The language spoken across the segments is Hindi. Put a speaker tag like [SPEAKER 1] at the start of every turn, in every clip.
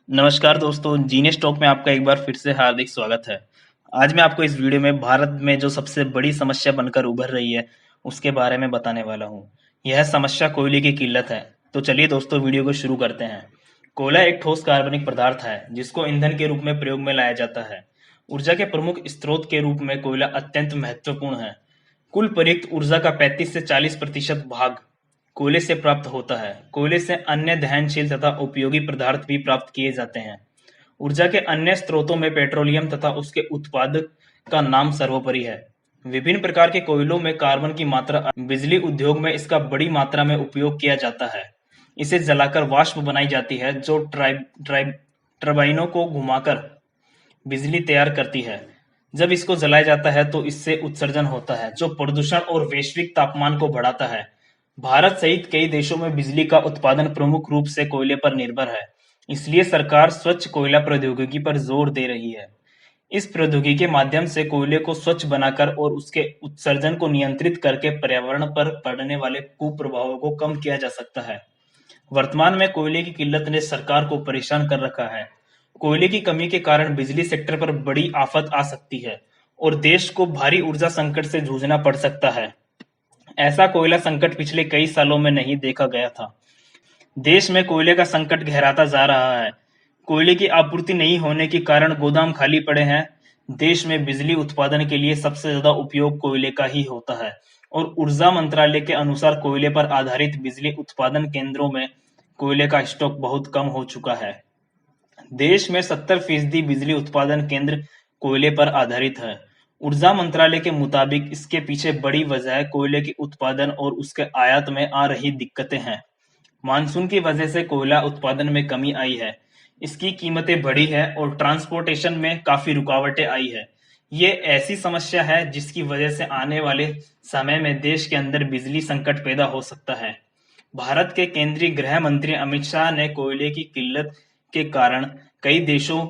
[SPEAKER 1] नमस्कार दोस्तों, जीने स्टॉक में आपका एक बार फिर से हार्दिक स्वागत है। आज मैं आपको इस वीडियो में भारत में जो सबसे बड़ी समस्या बनकर उभर रही है, उसके बारे में बताने वाला हूँ। यह समस्या कोयले की किल्लत है। तो चलिए दोस्तों, वीडियो को शुरू करते हैं। कोयला एक ठोस कार्बनिक पदार्थ है, जिसको ईंधन के रूप में प्रयोग में लाया जाता है। ऊर्जा के प्रमुख स्रोत के रूप में कोयला अत्यंत महत्वपूर्ण है। कुल प्रयुक्त ऊर्जा का 35 से 40% भाग कोयले से प्राप्त होता है। कोयले से अन्य दहनशील तथा उपयोगी पदार्थ भी प्राप्त किए जाते हैं। ऊर्जा के अन्य स्रोतों में पेट्रोलियम तथा उसके उत्पादक का नाम सर्वोपरि है। विभिन्न प्रकार के कोयलों में कार्बन की मात्रा बिजली उद्योग में इसका बड़ी मात्रा में उपयोग किया जाता है। इसे जलाकर वाष्प बनाई जाती है, जो टर्बाइनों को घुमाकर बिजली तैयार करती है। जब इसको जलाया जाता है तो इससे उत्सर्जन होता है, जो प्रदूषण और वैश्विक तापमान को बढ़ाता है। भारत सहित कई देशों में बिजली का उत्पादन प्रमुख रूप से कोयले पर निर्भर है। इसलिए सरकार स्वच्छ कोयला प्रौद्योगिकी पर जोर दे रही है। इस प्रौद्योगिकी के माध्यम से कोयले को स्वच्छ बनाकर और उसके उत्सर्जन को नियंत्रित करके पर्यावरण पर पड़ने वाले कुप्रभावों को कम किया जा सकता है। वर्तमान में कोयले की किल्लत ने सरकार को परेशान कर रखा है। कोयले की कमी के कारण बिजली सेक्टर पर बड़ी आफत आ सकती है और देश को भारी ऊर्जा संकट से जूझना पड़ सकता है। ऐसा कोयला संकट पिछले कई सालों में नहीं देखा गया था। देश में कोयले का संकट गहराता जा रहा है। कोयले की आपूर्ति नहीं होने के कारण गोदाम खाली पड़े हैं। देश में बिजली उत्पादन के लिए सबसे ज्यादा उपयोग कोयले का ही होता है और ऊर्जा मंत्रालय के अनुसार कोयले पर आधारित बिजली उत्पादन केंद्रों में कोयले का स्टॉक बहुत कम हो चुका है। देश में 70% बिजली उत्पादन केंद्र कोयले पर आधारित है। ऊर्जा मंत्रालय के मुताबिक इसके पीछे बड़ी वजह कोयले के उत्पादन और उसके आयात में आ रही दिक्कतें हैं। मानसून की वजह से कोयला उत्पादन में कमी आई है। इसकी कीमतें बढ़ी है और ट्रांसपोर्टेशन में काफी रुकावटें आई है। ये ऐसी समस्या है जिसकी वजह से आने वाले समय में देश के अंदर बिजली संकट पैदा हो सकता है। भारत के केंद्रीय गृह मंत्री अमित शाह ने कोयले की किल्लत के कारण कई देशों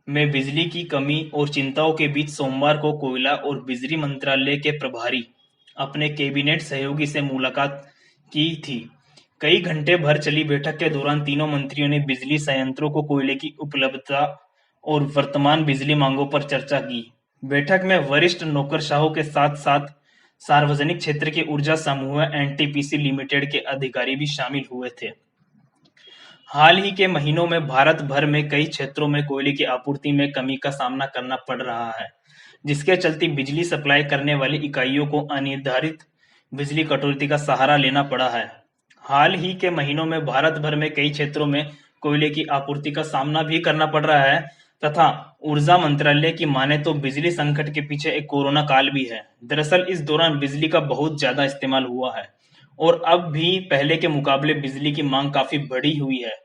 [SPEAKER 1] में बिजली की कमी और चिंताओं के बीच सोमवार को कोयला और बिजली मंत्रालय के प्रभारी अपने कैबिनेट सहयोगी से मुलाकात की थी। कई घंटे भर चली बैठक के दौरान तीनों मंत्रियों ने बिजली संयंत्रों को कोयले की उपलब्धता और वर्तमान बिजली मांगों पर चर्चा की। बैठक में वरिष्ठ नौकरशाहों के साथ साथ सार्वजनिक क्षेत्र के ऊर्जा समूह एनटीपीसी लिमिटेड के अधिकारी भी शामिल हुए थे। हाल ही के महीनों में भारत भर में कई क्षेत्रों में कोयले की आपूर्ति में कमी का सामना करना पड़ रहा है, जिसके चलते बिजली सप्लाई करने वाली इकाइयों को अनिर्धारित बिजली कटौती का सहारा लेना पड़ा है। हाल ही के महीनों में भारत भर में कई क्षेत्रों में कोयले की आपूर्ति का सामना भी करना पड़ रहा है तथा ऊर्जा मंत्रालय की माने तो बिजली संकट के पीछे एक कोरोना काल भी है। दरअसल इस दौरान बिजली का बहुत ज्यादा इस्तेमाल हुआ है और अब भी पहले के मुकाबले बिजली की मांग काफी बढ़ी हुई है।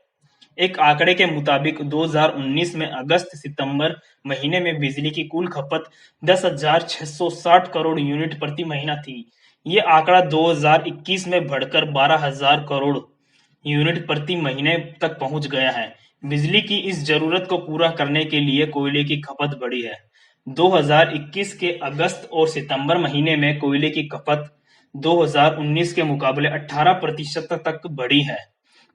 [SPEAKER 1] एक आंकड़े के मुताबिक 2019 में अगस्त सितंबर महीने में बिजली की कुल खपत 10,660 करोड़ यूनिट प्रति महीना थी। ये आंकड़ा 2021 में बढ़कर 12,000 करोड़ यूनिट प्रति महीने तक पहुंच गया है। बिजली की इस जरूरत को पूरा करने के लिए कोयले की खपत बढ़ी है। 2021 के अगस्त और सितंबर महीने में कोयले की खपत 2019 के मुकाबले 18% तक बढ़ी है।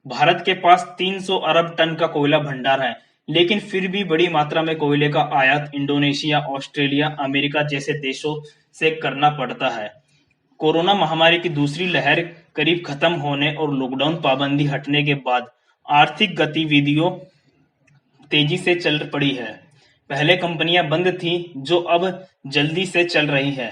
[SPEAKER 1] भारत के पास 300 अरब टन का कोयला भंडार है, लेकिन फिर भी बड़ी मात्रा में कोयले का आयात इंडोनेशिया, ऑस्ट्रेलिया, अमेरिका जैसे देशों से करना पड़ता है। कोरोना महामारी की दूसरी लहर करीब खत्म होने और लॉकडाउन पाबंदी हटने के बाद आर्थिक गतिविधियों तेजी से चल पड़ी है। पहले कंपनियां बंद थी, जो अब जल्दी से चल रही है।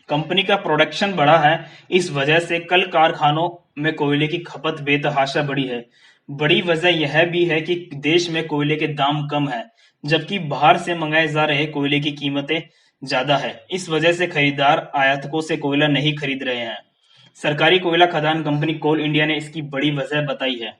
[SPEAKER 1] कंपनी का प्रोडक्शन बढ़ा है, इस वजह से कल कारखानों में कोयले की खपत बेतहाशा बढ़ी है। बड़ी वजह यह भी है कि देश में कोयले के दाम कम है, जबकि बाहर से मंगाए जा रहे कोयले की कीमतें ज्यादा है। इस वजह से खरीदार आयातकों से कोयला नहीं खरीद रहे हैं। सरकारी कोयला खदान कंपनी कोल इंडिया ने इसकी बड़ी वजह बताई है।